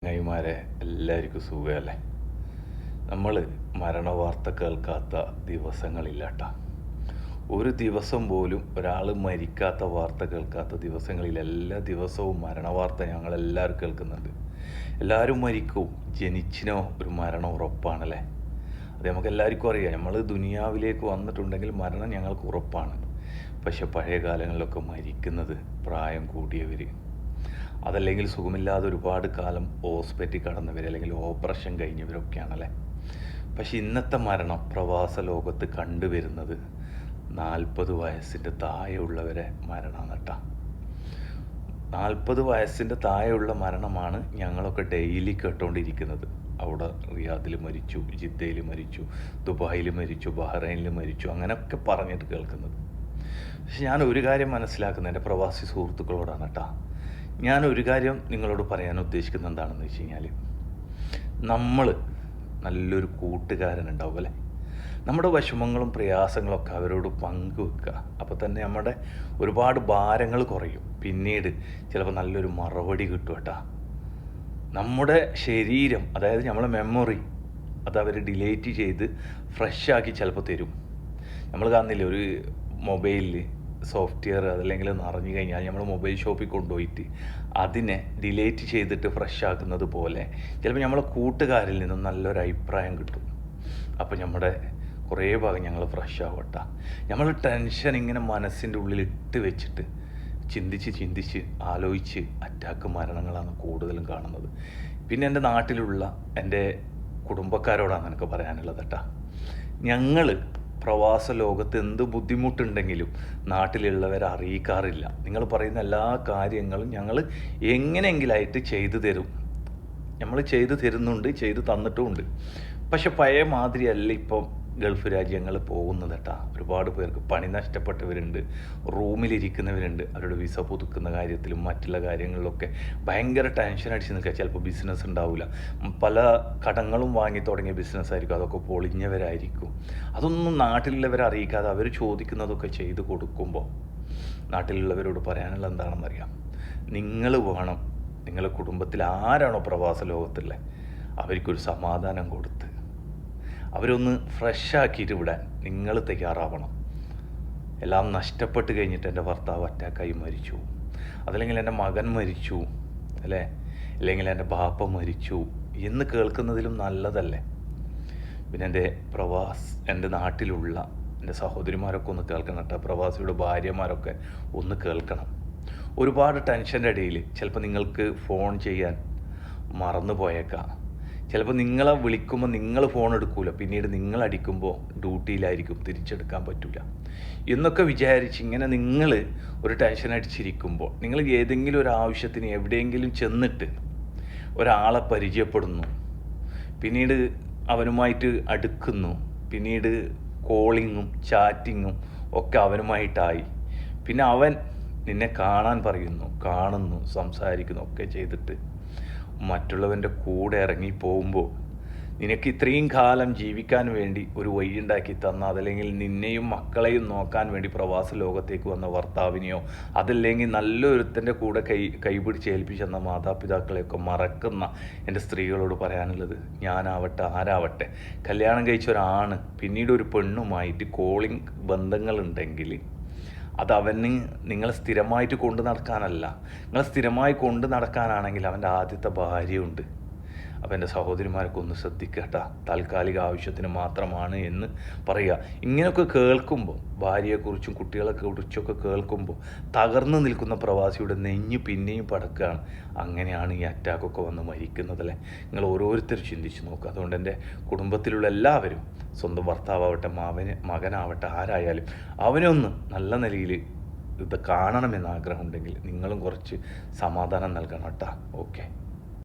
ചങ്ങായിമാരെ എല്ലാവർക്കും സുഖമല്ലേ? നമ്മൾ മരണവാർത്ത കേൾക്കാത്ത ദിവസങ്ങളില്ലാട്ട. ഒരു ദിവസം പോലും ഒരാൾ മരിക്കാത്ത വാർത്ത കേൾക്കാത്ത ദിവസങ്ങളിൽ എല്ലാ ദിവസവും മരണവാർത്ത ഞങ്ങളെല്ലാവരും കേൾക്കുന്നുണ്ട്. എല്ലാവരും മരിക്കും, ജനിച്ചിനോ ഒരു മരണം ഉറപ്പാണല്ലേ? അത് നമുക്ക് എല്ലാവർക്കും അറിയാം. നമ്മൾ ദുനിയാവിലേക്ക് വന്നിട്ടുണ്ടെങ്കിൽ മരണം ഞങ്ങൾക്ക് ഉറപ്പാണ്. പക്ഷെ പഴയ കാലങ്ങളിലൊക്കെ മരിക്കുന്നത് പ്രായം കൂടിയവർ, അതല്ലെങ്കിൽ സുഖമില്ലാതെ ഒരുപാട് കാലം ഹോസ്പിറ്റലിൽ കടന്നവർ, അല്ലെങ്കിൽ ഓപ്പറേഷൻ കഴിഞ്ഞവരൊക്കെയാണല്ലേ. പക്ഷെ ഇന്നത്തെ മരണം പ്രവാസ ലോകത്ത് കണ്ടുവരുന്നത് 40 വയസ്സിൻ്റെ താഴെയുള്ളവരെ മരണമാണ് കേട്ടോ. 40 വയസ്സിൻ്റെ താഴെയുള്ള മരണമാണ് ഞങ്ങളൊക്കെ ഡെയിലി കേട്ടുകൊണ്ടിരിക്കുന്നത്. അവിടെ റിയാദിൽ മരിച്ചു, ജിദ്ദയിൽ മരിച്ചു, ദുബായിൽ മരിച്ചു, ബഹ്റൈനിൽ മരിച്ചു, അങ്ങനെയൊക്കെ പറഞ്ഞിട്ട് കേൾക്കുന്നത്. പക്ഷെ ഞാൻ ഒരു കാര്യം മനസ്സിലാക്കുന്നത് എൻ്റെ പ്രവാസി സുഹൃത്തുക്കളോടാണ് കേട്ടോ. ഞാനൊരു കാര്യം നിങ്ങളോട് പറയാൻ ഉദ്ദേശിക്കുന്നത് എന്താണെന്ന് വെച്ച് കഴിഞ്ഞാൽ, നമ്മൾ നല്ലൊരു കൂട്ടുകാരനുണ്ടാവും അല്ലേ? നമ്മുടെ വിഷമങ്ങളും പ്രയാസങ്ങളൊക്കെ അവരോട് പങ്കുവെക്കുക. അപ്പോൾ തന്നെ നമ്മുടെ ഒരുപാട് ഭാരങ്ങൾ കുറയും. പിന്നീട് ചിലപ്പോൾ നല്ലൊരു മറുപടി കിട്ടും കേട്ടോ. നമ്മുടെ ശരീരം, അതായത് നമ്മളെ മെമ്മറി, അത് അവർ ഡിലീറ്റ് ചെയ്ത് ഫ്രഷാക്കി ചിലപ്പോൾ തരും. നമ്മൾ കാണുന്നില്ലേ, ഒരു മൊബൈലിൽ സോഫ്റ്റ്വെയർ അതല്ലെങ്കിൽ നിറഞ്ഞു കഴിഞ്ഞാൽ നമ്മൾ മൊബൈൽ ഷോപ്പിൽ കൊണ്ടുപോയിട്ട് അതിനെ ഡിലീറ്റ് ചെയ്തിട്ട് ഫ്രഷ് ആക്കുന്നത് പോലെ ചിലപ്പോൾ നമ്മളെ കൂട്ടുകാരിൽ നിന്നും നല്ലൊരു അഭിപ്രായം കിട്ടും. അപ്പോൾ നമ്മുടെ കുറേ ഭാഗം ഞങ്ങൾ ഫ്രഷ് ആവട്ടെ. നമ്മൾ ടെൻഷൻ ഇങ്ങനെ മനസ്സിൻ്റെ ഉള്ളിൽ ഇട്ട് വെച്ചിട്ട് ചിന്തിച്ച് ആലോചിച്ച് അറ്റാക്ക് മരണങ്ങളാണ് കൂടുതലും കാണുന്നത്. പിന്നെ എൻ്റെ നാട്ടിലുള്ള എൻ്റെ കുടുംബക്കാരോടാണ് എനിക്ക് പറയാനുള്ളത് കേട്ടോ. ഞങ്ങൾ പ്രവാസ ലോകത്ത് എന്ത് ബുദ്ധിമുട്ടുണ്ടെങ്കിലും നാട്ടിലുള്ളവരെ അറിയിക്കാറില്ല. നിങ്ങൾ പറയുന്ന എല്ലാ കാര്യങ്ങളും ഞങ്ങൾ എങ്ങനെയെങ്കിലായിട്ട് ചെയ്തു തരും. നമ്മൾ ചെയ്തു തരുന്നുണ്ട്, ചെയ്തു തന്നിട്ടുമുണ്ട്. പക്ഷെ പഴയ മാതിരിയല്ല ഇപ്പം ഗൾഫ് രാജ്യങ്ങൾ പോകുന്നത് കേട്ടോ. ഒരുപാട് പേർക്ക് പണി നഷ്ടപ്പെട്ടവരുണ്ട്, റൂമിലിരിക്കുന്നവരുണ്ട്. അവരുടെ വിസ പുതുക്കുന്ന കാര്യത്തിലും മറ്റുള്ള കാര്യങ്ങളിലൊക്കെ ഭയങ്കര ടെൻഷൻ അടിച്ച് നിൽക്കുക. ചിലപ്പോൾ ബിസിനസ് ഉണ്ടാവില്ല, പല കടങ്ങളും വാങ്ങി തുടങ്ങിയ ബിസിനസ്സായിരിക്കും, അതൊക്കെ പൊളിഞ്ഞവരായിരിക്കും. അതൊന്നും നാട്ടിലുള്ളവരെ അറിയിക്കാതെ അവർ ചോദിക്കുന്നതൊക്കെ ചെയ്ത് കൊടുക്കുമ്പോൾ നാട്ടിലുള്ളവരോട് പറയാനുള്ള എന്താണെന്നറിയാം, നിങ്ങൾ വേണം നിങ്ങളുടെ കുടുംബത്തിൽ ആരാണോ പ്രവാസ ലോകത്തുള്ളത് അവർക്കൊരു സമാധാനം കൊടുത്ത് അവരൊന്ന് ഫ്രഷാക്കിയിട്ട് വിടാൻ നിങ്ങൾ തയ്യാറാവണം. എല്ലാം നഷ്ടപ്പെട്ട് കഴിഞ്ഞിട്ട് എൻ്റെ ഭർത്താവ് അറ്റാക്കായി മരിച്ചു, അതല്ലെങ്കിൽ എൻ്റെ മകൻ മരിച്ചു അല്ലേ, അല്ലെങ്കിൽ എൻ്റെ ബാപ്പ മരിച്ചു എന്ന് കേൾക്കുന്നതിലും നല്ലതല്ലേ? പിന്നെ എൻ്റെ നാട്ടിലുള്ള എൻ്റെ സഹോദരിമാരൊക്കെ ഒന്ന് കേൾക്കണം കേട്ടോ. പ്രവാസിയുടെ ഭാര്യമാരൊക്കെ ഒന്ന് കേൾക്കണം. ഒരുപാട് ടെൻഷൻ്റെ ഇടയിൽ ചിലപ്പോൾ നിങ്ങൾക്ക് ഫോൺ ചെയ്യാൻ മറന്നു പോയേക്കാം. ചിലപ്പോൾ നിങ്ങളെ വിളിക്കുമ്പോൾ നിങ്ങൾ ഫോൺ എടുക്കൂല, പിന്നീട് നിങ്ങൾ അടിക്കുമ്പോൾ ഡ്യൂട്ടിയിലായിരിക്കും, തിരിച്ചെടുക്കാൻ പറ്റില്ല എന്നൊക്കെ വിചാരിച്ച് ഇങ്ങനെ നിങ്ങൾ ഒരു ടെൻഷൻ അടിച്ചിരിക്കുമ്പോൾ നിങ്ങൾ ഏതെങ്കിലും ഒരു ആവശ്യത്തിന് എവിടെയെങ്കിലും ചെന്നിട്ട് ഒരാളെ പരിചയപ്പെടുന്നു, പിന്നീട് അവനുമായിട്ട് അടുക്കുന്നു, പിന്നീട് കോളിങ്ങും ചാറ്റിങ്ങും ഒക്കെ അവനുമായിട്ടായി, പിന്നെ അവൻ നിന്നെ കാണാൻ പറയുന്നു, കാണുന്നു, സംസാരിക്കുന്നു ഒക്കെ ചെയ്തിട്ട് മറ്റുള്ളവൻ്റെ കൂടെ ഇറങ്ങി പോകുമ്പോൾ നിനക്ക് ഇത്രയും കാലം ജീവിക്കാൻ വേണ്ടി ഒരു വഴിയുണ്ടാക്കി തന്ന, അതല്ലെങ്കിൽ നിന്നെയും മക്കളെയും നോക്കാൻ വേണ്ടി പ്രവാസ ലോകത്തേക്ക് വന്ന ഭർത്താവിനെയോ, അതല്ലെങ്കിൽ നല്ലൊരുത്തൻ്റെ കൂടെ കൈപിടിച്ച് ഏൽപ്പിച്ചെന്ന മാതാപിതാക്കളെയൊക്കെ മറക്കുന്ന എൻ്റെ സ്ത്രീകളോട് പറയാനുള്ളത്, ഞാനാവട്ടെ ആരാവട്ടെ, കല്യാണം കഴിച്ച ഒരാണ് പിന്നീട് ഒരു പെണ്ണുമായിട്ട് കോളിംഗ് ബന്ധങ്ങളുണ്ടെങ്കിൽ അത് അവന് നിങ്ങളെ സ്ഥിരമായിട്ട് കൊണ്ടു നടക്കാനല്ല. നിങ്ങൾ സ്ഥിരമായി കൊണ്ടു നടക്കാനാണെങ്കിൽ അവൻ്റെ ആദ്യത്തെ ഭാര്യയുണ്ട്. അപ്പോൾ എൻ്റെ സഹോദരിമാരൊക്കെ ഒന്ന് ശ്രദ്ധിക്കട്ടാ. താൽക്കാലിക ആവശ്യത്തിന് മാത്രമാണ് എന്ന് പറയുക. ഇങ്ങനെയൊക്കെ കേൾക്കുമ്പോൾ, ഭാര്യയെക്കുറിച്ചും കുട്ടികളെക്കുറിച്ചൊക്കെ കേൾക്കുമ്പോൾ തകർന്നു നിൽക്കുന്ന പ്രവാസിയുടെ നെഞ്ഞ് പിന്നെയും പടക്കുകയാണ്. അങ്ങനെയാണ് ഈ അറ്റാക്കൊക്കെ വന്ന് മരിക്കുന്നതല്ലേ? നിങ്ങൾ ഓരോരുത്തരും ചിന്തിച്ച് നോക്കുക. അതുകൊണ്ട് എൻ്റെ കുടുംബത്തിലുള്ള എല്ലാവരും, സ്വന്തം ഭർത്താവട്ടെ, മകനാവട്ടെ, ആരായാലും അവനൊന്ന് നല്ല നിലയിൽ ഇത് കാണണമെന്ന് ആഗ്രഹമുണ്ടെങ്കിൽ നിങ്ങളും കുറച്ച് സമാധാനം നൽകണം കേട്ടോ. ഓക്കെ.